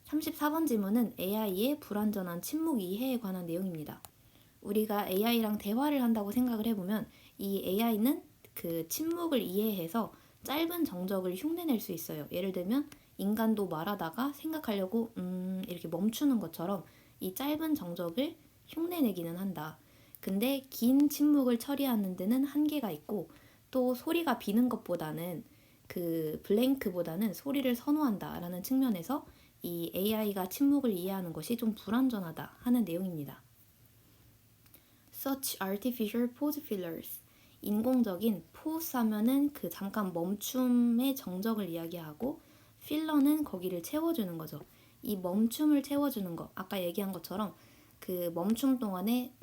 34번 지문은 AI의 불완전한 침묵 이해에 관한 내용입니다. 우리가 AI랑 대화를 한다고 생각을 해보면 이 AI는 그 침묵을 이해해서 짧은 정적을 흉내낼 수 있어요. 예를 들면 인간도 말하다가 생각하려고 이렇게 멈추는 것처럼 이 짧은 정적을 흉내내기는 한다. 근데 긴 침묵을 처리하는 데는 한계가 있고 또 소리가 비는 것보다는 그 블랭크보다는 소리를 선호한다라는 측면에서 이 AI가 침묵을 이해하는 것이 좀 불완전하다 하는 내용입니다. Such artificial pause fillers. 인공적인 pause 하면은 그 잠깐 멈춤의 정적을 이야기하고 필러는 거기를 채워주는 거죠. 이 멈춤을 채워주는 거, 아까 얘기한 것처럼 그 멈춤 동안에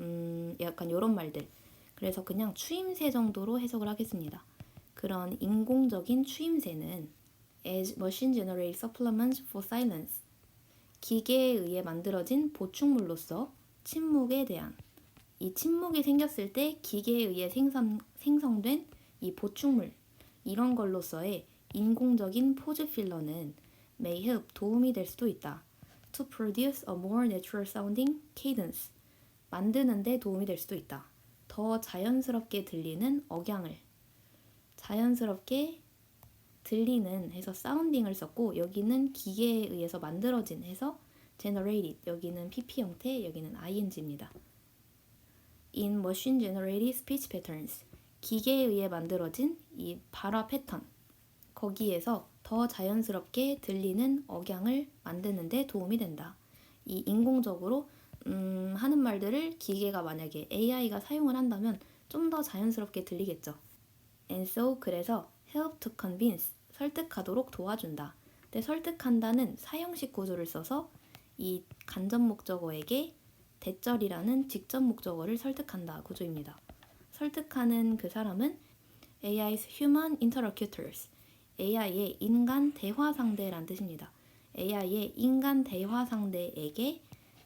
약간 이런 말들. 그래서 그냥 추임새 정도로 해석을 하겠습니다. 그런 인공적인 추임새는 as machine-generated supplements for silence. 기계에 의해 만들어진 보충물로서 침묵에 대한 이 침묵이 생겼을 때 기계에 의해 생성된 이 보충물 이런 걸로서의 인공적인 포즈 필러는 may help 도움이 될 수도 있다. To produce a more natural sounding cadence 만드는 데 도움이 될 수도 있다. 더 자연스럽게 들리는 억양을 자연스럽게 들리는 해서 사운딩을 썼고 여기는 기계에 의해서 만들어진 해서 generated 여기는 PP 형태 여기는 ing입니다. In machine generated speech patterns 기계에 의해 만들어진 이 발화 패턴 거기에서 더 자연스럽게 들리는 억양을 만드는 데 도움이 된다. 이 인공적으로 하는 말들을 기계가 만약에 AI가 사용을 한다면 좀 더 자연스럽게 들리겠죠. And so 그래서 help to convince 설득하도록 도와준다. 근데 설득한다는 사형식 구조를 써서 이 간접 목적어에게 대절이라는 직접 목적어를 설득한다 구조입니다. 설득하는 그 사람은 AI's human interlocutors AI의 인간 대화 상대란 뜻입니다. AI의 인간 대화 상대에게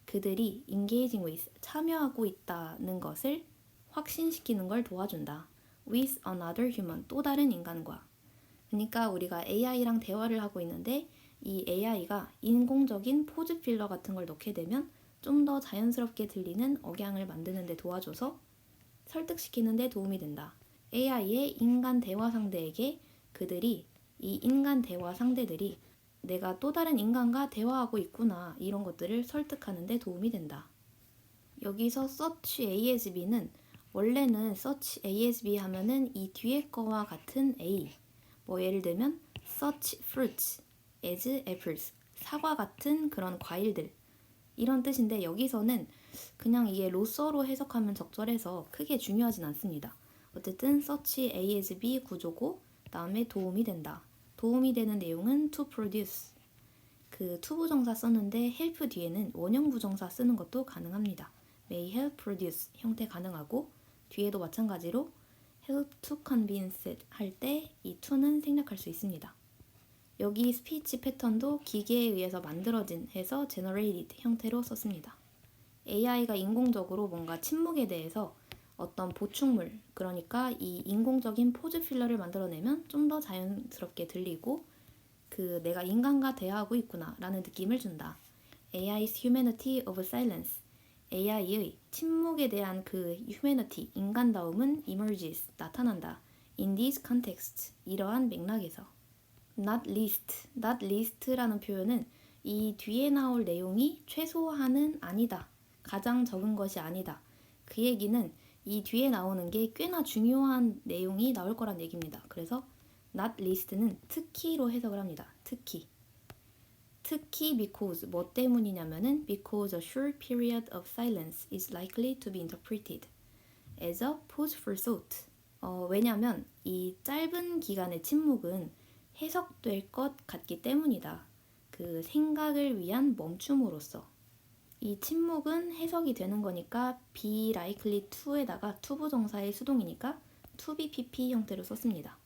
그들이 engaging with 참여하고 있다는 것을 확신시키는 걸 도와준다. with another human 또 다른 인간과 그러니까 우리가 AI랑 대화를 하고 있는데 이 AI가 인공적인 포즈 필러 같은 걸 넣게 되면 좀 더 자연스럽게 들리는 억양을 만드는 데 도와줘서 설득시키는 데 도움이 된다. AI의 인간 대화 상대에게 그들이 이 인간 대화 상대들이 내가 또 다른 인간과 대화하고 있구나 이런 것들을 설득하는 데 도움이 된다. 여기서 such A as B는 원래는 such A as B 하면은 이 뒤에 거와 같은 A 뭐 예를 들면 such fruits as apples 사과 같은 그런 과일들 이런 뜻인데 여기서는 그냥 이게 로서로 해석하면 적절해서 크게 중요하진 않습니다. 어쨌든 such A as B 구조고 다음에 도움이 된다. 도움이 되는 내용은 to produce 그 to 부정사 썼는데 help 뒤에는 원형 부정사 쓰는 것도 가능합니다. may help produce 형태 가능하고 뒤에도 마찬가지로 help to convince 할 때 이 to는 생략할 수 있습니다. 여기 스피치 패턴도 기계에 의해서 만들어진 해서 generated 형태로 썼습니다. AI가 인공적으로 뭔가 침묵에 대해서 어떤 보충물, 그러니까 이 인공적인 포즈 필러를 만들어내면 좀 더 자연스럽게 들리고 그 내가 인간과 대화하고 있구나 라는 느낌을 준다. AI's humanity of silence AI의 침묵에 대한 그 humanity, 인간다움은 emerges, 나타난다. In this context, 이러한 맥락에서 not least라는 표현은 이 뒤에 나올 내용이 최소한은 아니다. 가장 적은 것이 아니다. 그 얘기는 이 뒤에 나오는 게 꽤나 중요한 내용이 나올 거란 얘기입니다. 그래서 not least는 특히로 해석을 합니다. 특히 because 뭐 때문이냐면은 because a short period of silence is likely to be interpreted as a pause for thought. 왜냐면 이 짧은 기간의 침묵은 해석될 것 같기 때문이다. 그 생각을 위한 멈춤으로써 이 침묵은 해석이 되는 거니까 be likely to에다가 to 부정사의 수동이니까 to be pp 형태로 썼습니다.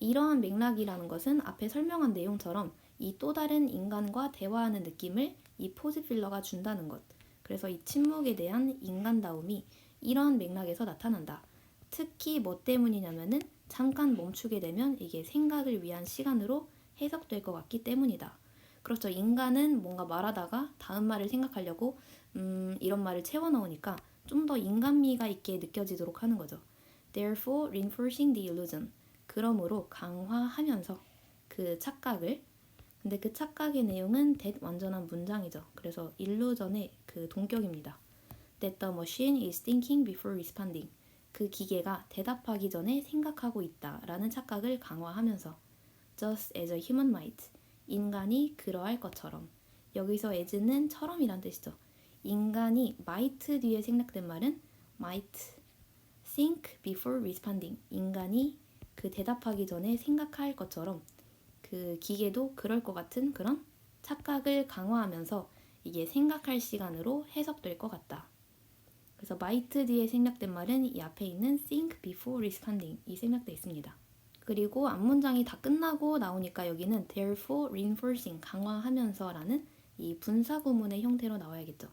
이러한 맥락이라는 것은 앞에 설명한 내용처럼 이 또 다른 인간과 대화하는 느낌을 이 포즈 필러가 준다는 것. 그래서 이 침묵에 대한 인간다움이 이러한 맥락에서 나타난다. 특히 뭐 때문이냐면은 잠깐 멈추게 되면 이게 생각을 위한 시간으로 해석될 것 같기 때문이다. 그렇죠. 인간은 뭔가 말하다가 다음 말을 생각하려고 이런 말을 채워 넣으니까 좀 더 인간미가 있게 느껴지도록 하는 거죠. Therefore, reinforcing the illusion. 그러므로 강화하면서 그 착각을. 근데 그 착각의 내용은 that 완전한 문장이죠. 그래서 illusion의 그 동격입니다. That the machine is thinking before responding. 그 기계가 대답하기 전에 생각하고 있다라는 착각을 강화하면서 just as a human might. 인간이 그러할 것처럼. 여기서 as는 처럼이란 뜻이죠. 인간이 might 뒤에 생략된 말은 might think before responding. 인간이 그 대답하기 전에 생각할 것처럼 그 기계도 그럴 것 같은 그런 착각을 강화하면서 이게 생각할 시간으로 해석될 것 같다. 그래서 might 뒤에 생략된 말은 이 앞에 있는 think before responding 이 생략돼 있습니다. 그리고 앞문장이 다 끝나고 나오니까 여기는 therefore reinforcing 강화하면서라는 이 분사구문의 형태로 나와야겠죠.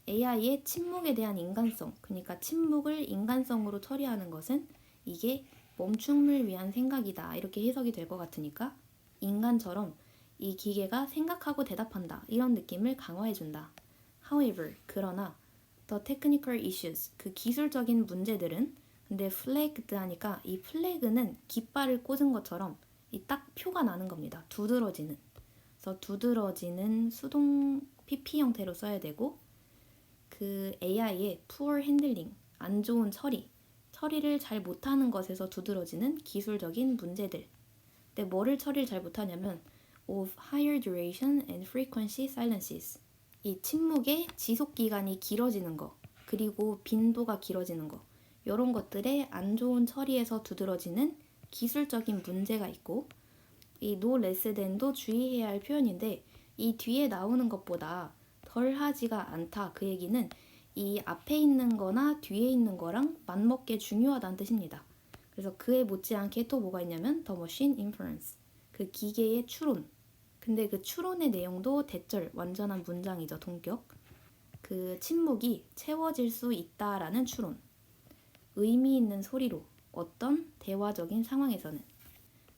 AI의 침묵에 대한 인간성, 그러니까 침묵을 인간성으로 처리하는 것은 이게 멈춤을 위한 생각이다 이렇게 해석이 될 것 같으니까 인간처럼 이 기계가 생각하고 대답한다 이런 느낌을 강화해준다. However, 그러나 the technical issues, 그 기술적인 문제들은 근데 flagged 하니까 이 flag는 깃발을 꽂은 것처럼 이 딱 표가 나는 겁니다. 두드러지는. 그래서 두드러지는 수동 PP 형태로 써야 되고 그 AI의 poor handling, 안 좋은 처리를 잘 못하는 것에서 두드러지는 기술적인 문제들. 근데 뭐를 처리를 잘 못하냐면 of higher duration and frequency silences. 이 침묵의 지속 기간이 길어지는 거, 그리고 빈도가 길어지는 거, 이런 것들의 안 좋은 처리에서 두드러지는 기술적인 문제가 있고, 이 no less than도 주의해야 할 표현인데 이 뒤에 나오는 것보다 덜 하지가 않다. 그 얘기는 이 앞에 있는 거나 뒤에 있는 거랑 맞먹게 중요하다는 뜻입니다. 그래서 그에 못지않게 또 뭐가 있냐면 the machine inference, 그 기계의 추론. 근데 그 추론의 내용도 대절, 완전한 문장이죠. 동격. 그 침묵이 채워질 수 있다라는 추론. 의미 있는 소리로 어떤 대화적인 상황에서는.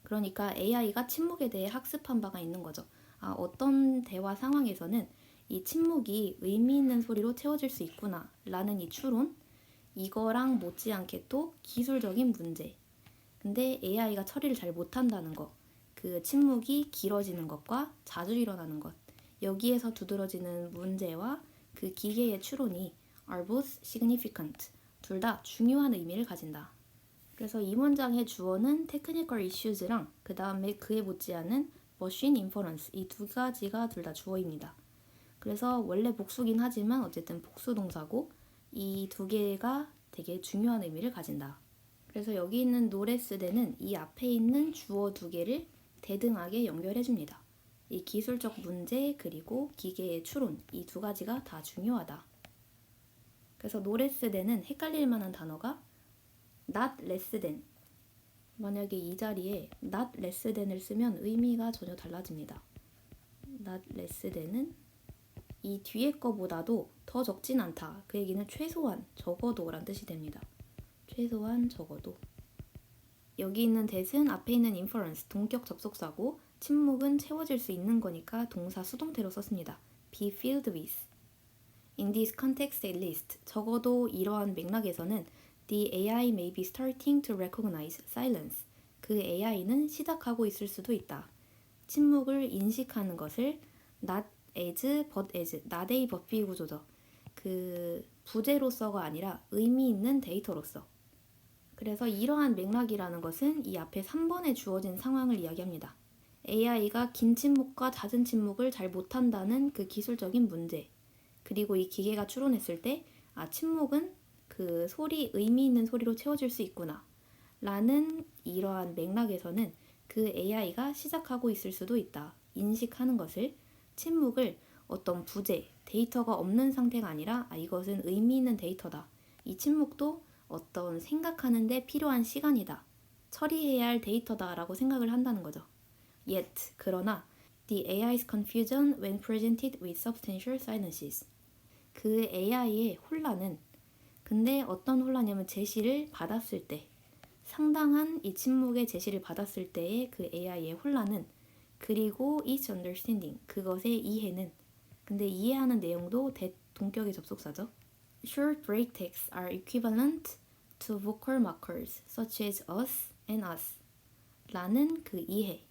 그러니까 AI가 침묵에 대해 학습한 바가 있는 거죠. 어떤 대화 상황에서는 이 침묵이 의미 있는 소리로 채워질 수 있구나 라는 이 추론. 이거랑 못지않게 또 기술적인 문제. 근데 AI가 처리를 잘 못한다는 거. 그 침묵이 길어지는 것과 자주 일어나는 것. 여기에서 두드러지는 문제와 그 기계의 추론이 are both significant. 둘 다 중요한 의미를 가진다. 그래서 이 문장의 주어는 technical issues랑 그 다음에 그에 못지않은 machine inference 이 두 가지가 둘 다 주어입니다. 그래서 원래 복수긴 하지만 어쨌든 복수 동사고 이 두 개가 되게 중요한 의미를 가진다. 그래서 여기 있는 no less than은 이 앞에 있는 주어 두 개를 대등하게 연결해줍니다. 이 기술적 문제 그리고 기계의 추론 이 두 가지가 다 중요하다. 그래서 no less than은 헷갈릴 만한 단어가 not less than. 만약에 이 자리에 not less than을 쓰면 의미가 전혀 달라집니다. not less than은 이 뒤에 거보다도 더 적진 않다. 그 얘기는 최소한, 적어도 란 뜻이 됩니다. 최소한, 적어도. 여기 있는 that은 앞에 있는 inference, 동격 접속사고 침묵은 채워질 수 있는 거니까 동사 수동태로 썼습니다. be filled with. In this context at least, 적어도 이러한 맥락에서는 the AI may be starting to recognize silence. 그 AI는 시작하고 있을 수도 있다. 침묵을 인식하는 것을 not as but as, not a but b 구조죠. 그 부재로서가 아니라 의미 있는 데이터로서. 그래서 이러한 맥락이라는 것은 이 앞에 3번에 주어진 상황을 이야기합니다. AI가 긴 침묵과 잦은 침묵을 잘 못한다는 그 기술적인 문제. 그리고 이 기계가 추론했을 때 침묵은 그 소리, 의미 있는 소리로 채워질 수 있구나 라는 이러한 맥락에서는 그 AI가 시작하고 있을 수도 있다. 인식하는 것을, 침묵을 어떤 부재, 데이터가 없는 상태가 아니라 이것은 의미 있는 데이터다. 이 침묵도 어떤 생각하는데 필요한 시간이다. 처리해야 할 데이터다 라고 생각을 한다는 거죠. Yet, 그러나 the AI's confusion when presented with substantial silences. 그 AI의 혼란은 근데 어떤 혼란이냐면 제시를 받았을 때 상당한 이 침묵의 제시를 받았을 때의 그 AI의 혼란은 그리고 is understanding, 그것의 이해는. 근데 이해하는 내용도 동격의 접속사죠. Short break texts are equivalent to vocal markers such as us and us 라는 그 이해.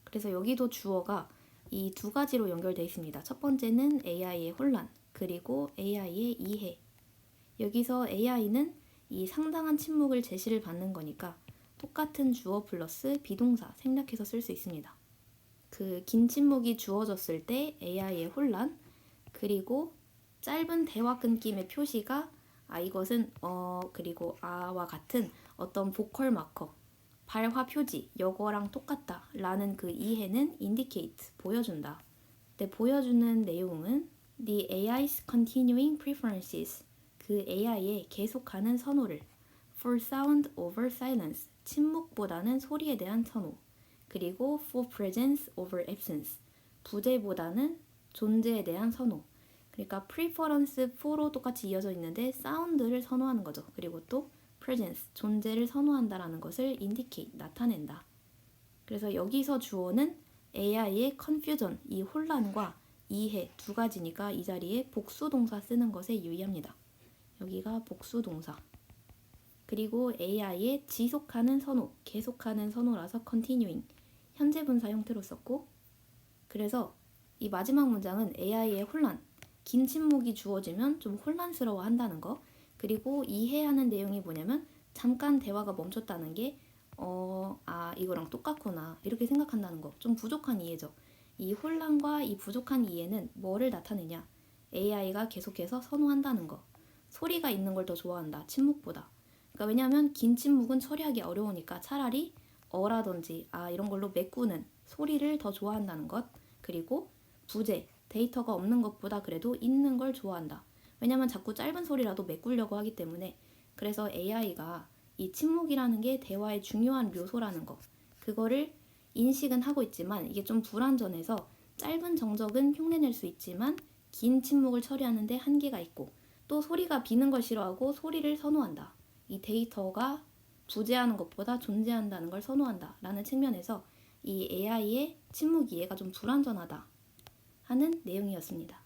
그래서 여기도 주어가 이 두 가지로 연결되어 있습니다. 첫 번째는 AI의 혼란, 그리고 AI의 이해. 여기서 AI는 이 상당한 침묵을 제시를 받는 거니까 똑같은 주어 플러스 비동사 생략해서 쓸 수 있습니다. 그 긴 침묵이 주어졌을 때 AI의 혼란, 그리고 짧은 대화 끊김의 표시가 이것은 그리고 아와 같은 어떤 보컬 마커, 발화 표지, 여거랑 똑같다 라는 그 이해는 indicate, 보여준다. 근데 보여주는 내용은 the AI's continuing preferences, 그 AI의 계속하는 선호를 for sound over silence, 침묵보다는 소리에 대한 선호, 그리고 for presence over absence, 부재보다는 존재에 대한 선호. 그러니까 preference for로 똑같이 이어져 있는데 사운드를 선호하는 거죠. 그리고 또 presence, 존재를 선호한다라는 것을 indicate, 나타낸다. 그래서 여기서 주어는 AI의 confusion, 이 혼란과 이해 두 가지니까 이 자리에 복수동사 쓰는 것에 유의합니다. 여기가 복수동사. 그리고 AI의 지속하는 선호, 계속하는 선호라서 continuing, 현재 분사 형태로 썼고, 그래서 이 마지막 문장은 AI의 혼란, 긴 침묵이 주어지면 좀 혼란스러워 한다는 거, 그리고 이해하는 내용이 뭐냐면 잠깐 대화가 멈췄다는 게 이거랑 똑같구나 이렇게 생각한다는 거, 좀 부족한 이해죠. 이 혼란과 이 부족한 이해는 뭐를 나타내냐, AI가 계속해서 선호한다는 거, 소리가 있는 걸 더 좋아한다, 침묵보다. 그러니까 왜냐하면 긴 침묵은 처리하기 어려우니까 차라리 어라든지 이런 걸로 메꾸는 소리를 더 좋아한다는 것, 그리고 부재, 데이터가 없는 것보다 그래도 있는 걸 좋아한다. 왜냐면 자꾸 짧은 소리라도 메꾸려고 하기 때문에. 그래서 AI가 이 침묵이라는 게 대화의 중요한 묘소라는 거, 그거를 인식은 하고 있지만 이게 좀 불완전해서 짧은 정적은 흉내낼 수 있지만 긴 침묵을 처리하는데 한계가 있고, 또 소리가 비는 걸 싫어하고 소리를 선호한다. 이 데이터가 부재하는 것보다 존재한다는 걸 선호한다 라는 측면에서 이 AI의 침묵 이해가 좀 불완전하다 하는 내용이었습니다.